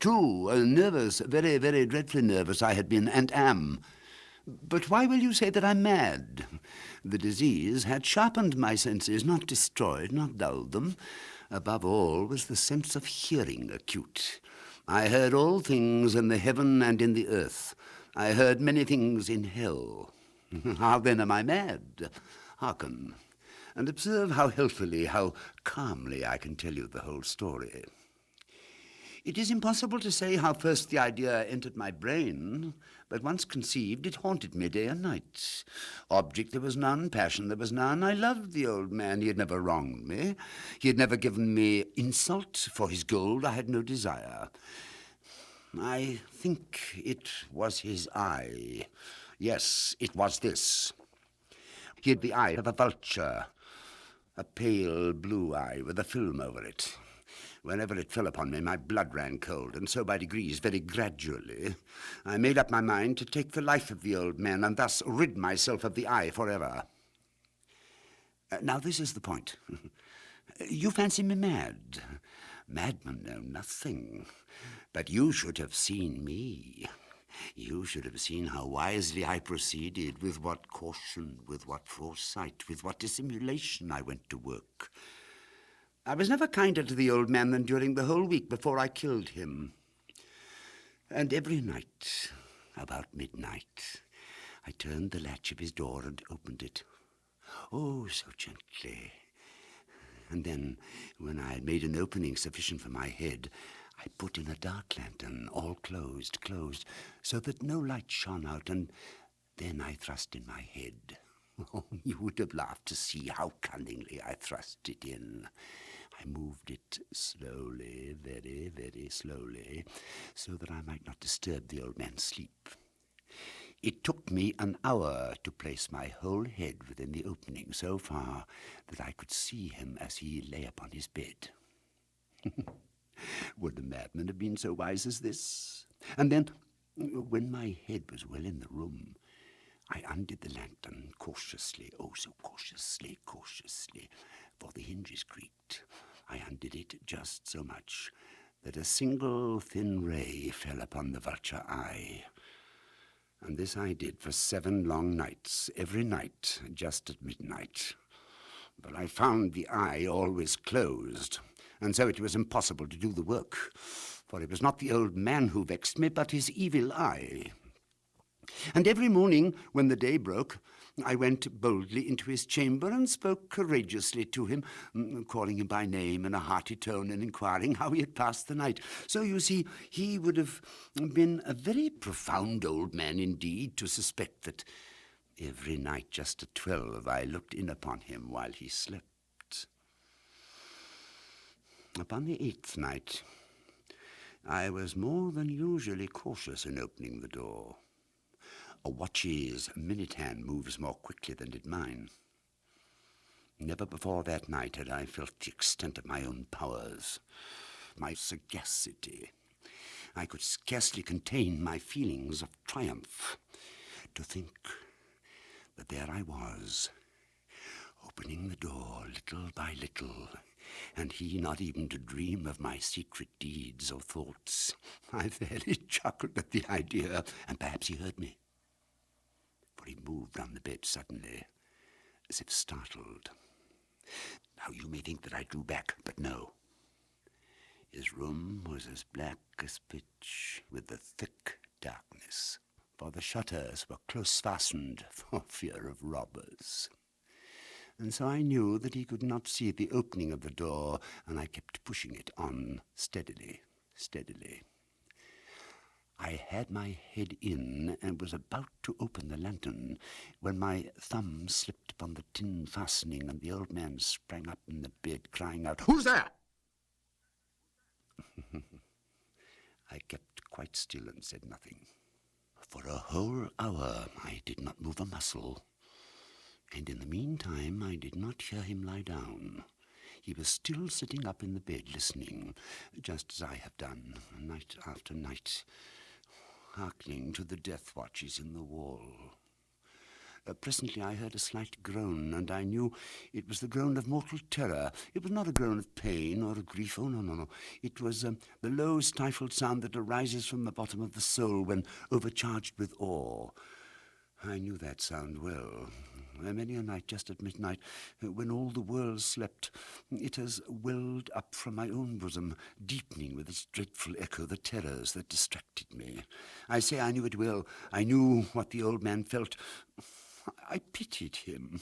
True, nervous, very, very dreadfully nervous I had been and am. But why will you say that I'm mad? The disease had sharpened my senses, not destroyed, not dulled them. Above all was the sense of hearing acute. I heard all things in the heaven and in the earth. I heard many things in hell. How then am I mad? Hearken, and observe how healthily, how calmly I can tell you the whole story. It is impossible to say how first the idea entered my brain, but once conceived, it haunted me day and night. Object there was none, passion there was none. I loved the old man. He had never wronged me. He had never given me insult. For his gold I had no desire. I think it was his eye. Yes, it was this. He had the eye of a vulture, a pale blue eye with a film over it. Whenever it fell upon me, my blood ran cold, and so by degrees, very gradually, I made up my mind to take the life of the old man and thus rid myself of the eye forever. Now this is the point. You fancy me mad. Madmen know nothing. But you should have seen me. You should have seen how wisely I proceeded, with what caution, with what foresight, with what dissimulation I went to work. I was never kinder to the old man than during the whole week before I killed him. And every night, about midnight, I turned the latch of his door and opened it. Oh, so gently. And then, when I had made an opening sufficient for my head, I put in a dark lantern, all closed, so that no light shone out, and then I thrust in my head. Oh, you would have laughed to see how cunningly I thrust it in. I moved it slowly, very, very slowly, so that I might not disturb the old man's sleep. It took me an hour to place my whole head within the opening, so far that I could see him as he lay upon his bed. Would a madman have been so wise as this? And then, when my head was well in the room, I undid the lantern cautiously, oh, so cautiously, for the hinges creaked. I undid it just so much that a single thin ray fell upon the vulture eye. And this I did for 7 long nights, every night, just at midnight. But I found the eye always closed, and so it was impossible to do the work, for it was not the old man who vexed me, but his evil eye. And every morning, when the day broke, I went boldly into his chamber and spoke courageously to him, calling him by name in a hearty tone and inquiring how he had passed the night. So, you see, he would have been a very profound old man indeed to suspect that every night just at 12 I looked in upon him while he slept. Upon the 8th night, I was more than usually cautious in opening the door. A watch's minute hand moves more quickly than did mine. Never before that night had I felt the extent of my own powers, my sagacity. I could scarcely contain my feelings of triumph. To think that there I was, opening the door little by little, and he not even to dream of my secret deeds or thoughts. I fairly chuckled at the idea, and perhaps he heard me, for he moved on the bed suddenly, as if startled. Now you may think that I drew back, but no. His room was as black as pitch, with the thick darkness, for the shutters were close fastened for fear of robbers. And so I knew that he could not see the opening of the door, and I kept pushing it on steadily. I had my head in and was about to open the lantern when my thumb slipped upon the tin fastening, and the old man sprang up in the bed, crying out, "Who's there?" I kept quite still and said nothing. For a whole hour I did not move a muscle, and in the meantime I did not hear him lie down. He was still sitting up in the bed listening, just as I have done, night after night, hearkening to the death watches in the wall. Presently I heard a slight groan, and I knew it was the groan of mortal terror. It was not a groan of pain or of grief. Oh, no, no, no. It was the low, stifled sound that arises from the bottom of the soul when overcharged with awe. I knew that sound well. Many a night, just at midnight, when all the world slept, it has welled up from my own bosom, deepening with its dreadful echo the terrors that distracted me. I say I knew it well. I knew what the old man felt. I pitied him,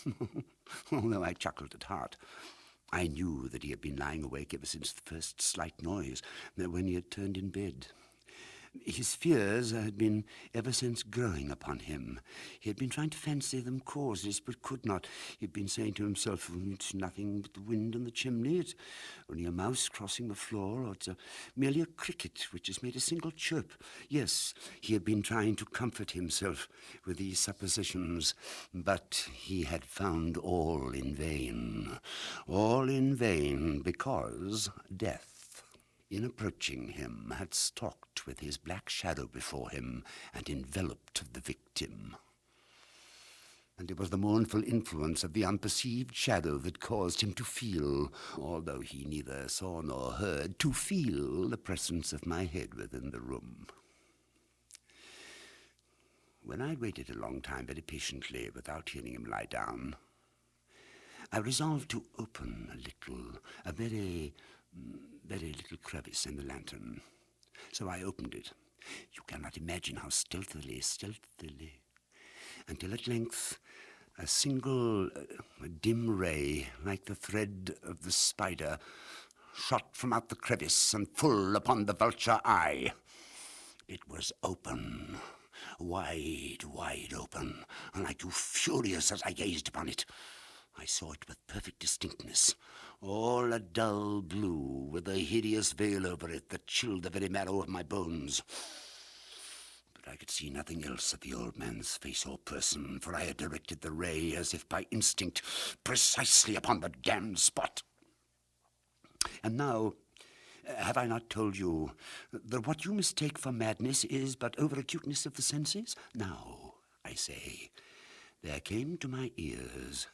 although I chuckled at heart. I knew that he had been lying awake ever since the first slight noise, when he had turned in bed. His fears had been ever since growing upon him. He had been trying to fancy them causes, but could not. He had been saying to himself, it's nothing but the wind in the chimney, it's only a mouse crossing the floor, or it's merely a cricket which has made a single chirp. Yes, he had been trying to comfort himself with these suppositions, but he had found all in vain. All in vain, because death, in approaching him, had stalked with his black shadow before him and enveloped the victim. And it was the mournful influence of the unperceived shadow that caused him to feel, although he neither saw nor heard, to feel the presence of my head within the room. When I had waited a long time very patiently without hearing him lie down, I resolved to open a very little crevice in the lantern. So I opened it. You cannot imagine how stealthily, until at length a single dim ray, like the thread of the spider, shot from out the crevice and full upon the vulture eye. It was open, wide open, and I grew furious as I gazed upon it. I saw it with perfect distinctness, all a dull blue, with a hideous veil over it that chilled the very marrow of my bones. But I could see nothing else of the old man's face or person, for I had directed the ray, as if by instinct, precisely upon the damned spot. And now, have I not told you that what you mistake for madness is but over-acuteness of the senses? Now, I say, there came to my ears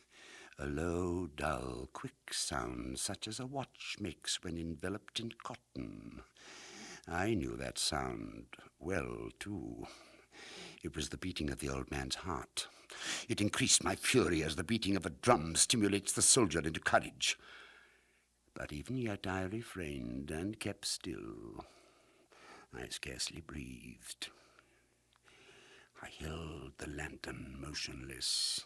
a low, dull, quick sound, such as a watch makes when enveloped in cotton. I knew that sound well, too. It was the beating of the old man's heart. It increased my fury as the beating of a drum stimulates the soldier into courage. But even yet I refrained and kept still. I scarcely breathed. I held the lantern motionless.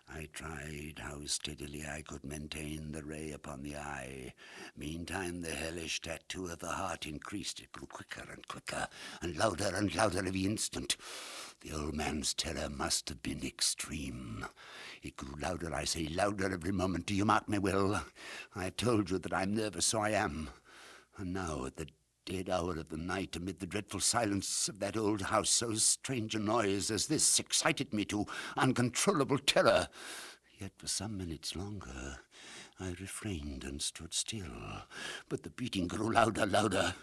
I tried how steadily I could maintain the ray upon the eye. Meantime, the hellish tattoo of the heart increased. It grew quicker and quicker, and louder every instant. The old man's terror must have been extreme. It grew louder, I say, louder every moment. Do you mark me well? I have told you that I'm nervous, so I am. And now, at the dead hour of the night, amid the dreadful silence of that old house, so strange a noise as this excited me to uncontrollable terror. Yet for some minutes longer I refrained and stood still. But the beating grew louder.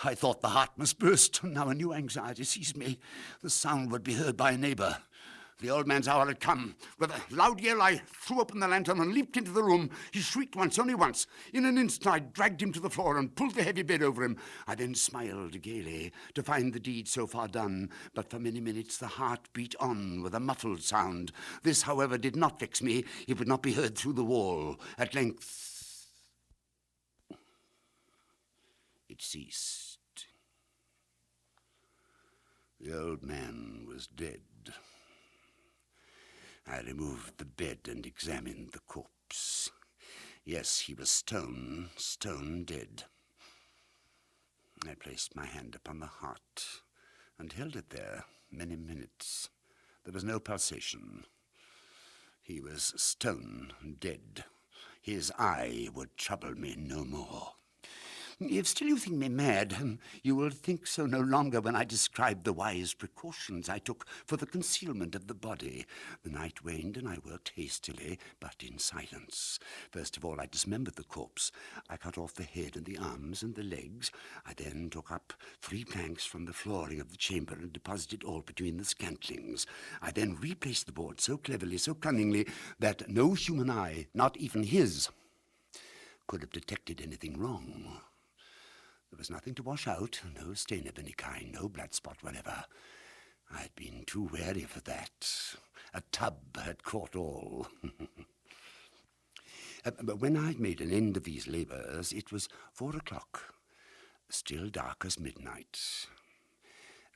I thought the heart must burst. Now a new anxiety seized me. The sound would be heard by a neighbor. The old man's hour had come. With a loud yell, I threw open the lantern and leaped into the room. He shrieked once, only once. In an instant, I dragged him to the floor and pulled the heavy bed over him. I then smiled gaily to find the deed so far done. But for many minutes, the heart beat on with a muffled sound. This, however, did not vex me. It would not be heard through the wall. At length, it ceased. The old man was dead. I removed the bed and examined the corpse. Yes, he was stone dead. I placed my hand upon the heart and held it there many minutes. There was no pulsation. He was stone dead. His eye would trouble me no more. If still you think me mad, you will think so no longer when I describe the wise precautions I took for the concealment of the body. The night waned, and I worked hastily, but in silence. First of all, I dismembered the corpse. I cut off the head and the arms and the legs. I then took up 3 planks from the flooring of the chamber and deposited all between the scantlings. I then replaced the board so cleverly, so cunningly, that no human eye, not even his, could have detected anything wrong. There was nothing to wash out, no stain of any kind, no blood spot whatever. I had been too wary for that. A tub had caught all. But when I'd made an end of these labours, it was 4 o'clock, still dark as midnight.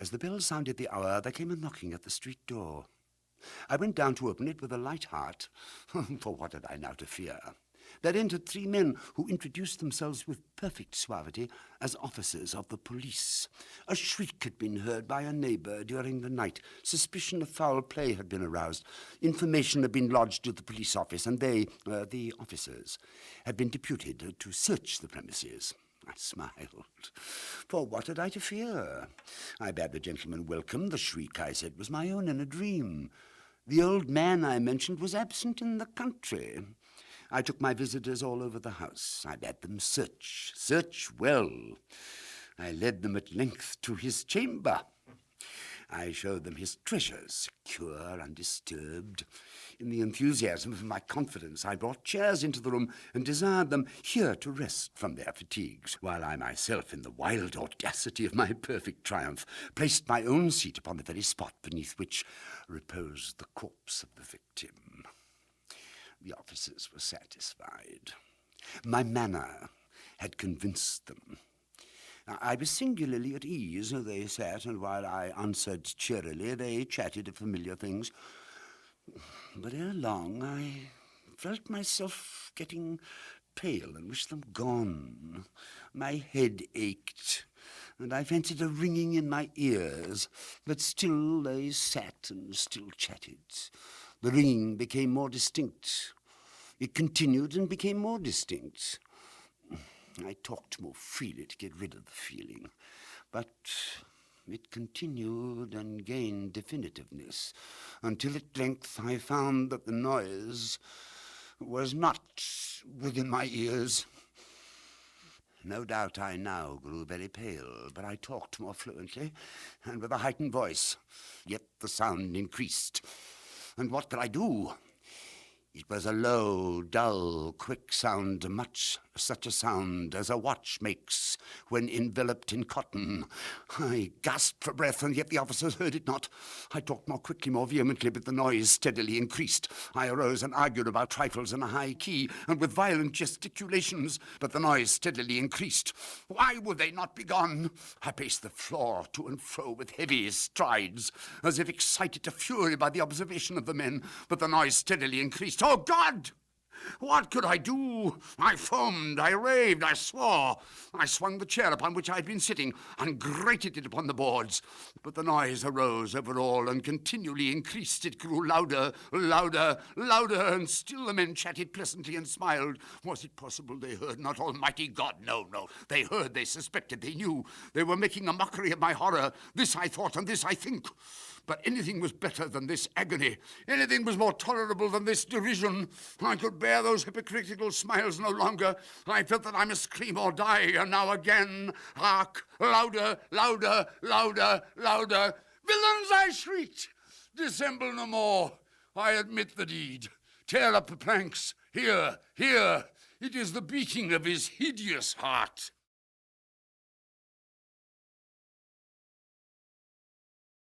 As the bell sounded the hour, there came a knocking at the street door. I went down to open it with a light heart, for what had I now to fear? There entered 3 men who introduced themselves with perfect suavity as officers of the police. A shriek had been heard by a neighbour during the night. Suspicion of foul play had been aroused. Information had been lodged at the police office, and they, the officers, had been deputed to search the premises. I smiled. For what had I to fear? I bade the gentleman welcome. The shriek, I said, was my own in a dream. The old man I mentioned was absent in the country. I took my visitors all over the house. I bade them search well. I led them at length to his chamber. I showed them his treasures, secure, undisturbed. In the enthusiasm of my confidence, I brought chairs into the room and desired them here to rest from their fatigues, while I myself, in the wild audacity of my perfect triumph, placed my own seat upon the very spot beneath which reposed the corpse of the victim. The officers were satisfied. My manner had convinced them. I was singularly at ease. They sat, and while I answered cheerily, they chatted of familiar things. But ere long, I felt myself getting pale and wished them gone. My head ached, and I fancied a ringing in my ears. But still they sat and still chatted. The ringing became more distinct. It continued and became more distinct. I talked more freely to get rid of the feeling, but it continued and gained definitiveness, until at length I found that the noise was not within my ears. No doubt I now grew very pale, but I talked more fluently and with a heightened voice. Yet the sound increased. And what could I do? It was a low, dull, quick sound, much such a sound as a watch makes when enveloped in cotton. I gasped for breath, and yet the officers heard it not. I talked more quickly, more vehemently, but the noise steadily increased. I arose and argued about trifles in a high key, and with violent gesticulations, but the noise steadily increased. Why would they not be gone? I paced the floor to and fro with heavy strides, as if excited to fury by the observation of the men, but the noise steadily increased. Oh, God! What could I do? I foamed, I raved, I swore. I swung the chair upon which I had been sitting and grated it upon the boards. But the noise arose over all and continually increased. It grew louder, louder, louder, and still the men chatted pleasantly and smiled. Was it possible they heard not? Almighty God, no, no. They heard, they suspected, they knew. They were making a mockery of my horror. This I thought, and this I think. But anything was better than this agony. Anything was more tolerable than this derision. I could bear those hypocritical smiles no longer. I felt that I must scream or die, and now again, hark, louder, louder, louder, louder. Villains, I shrieked. Dissemble no more. I admit the deed. Tear up the planks. Here, here. It is the beating of his hideous heart.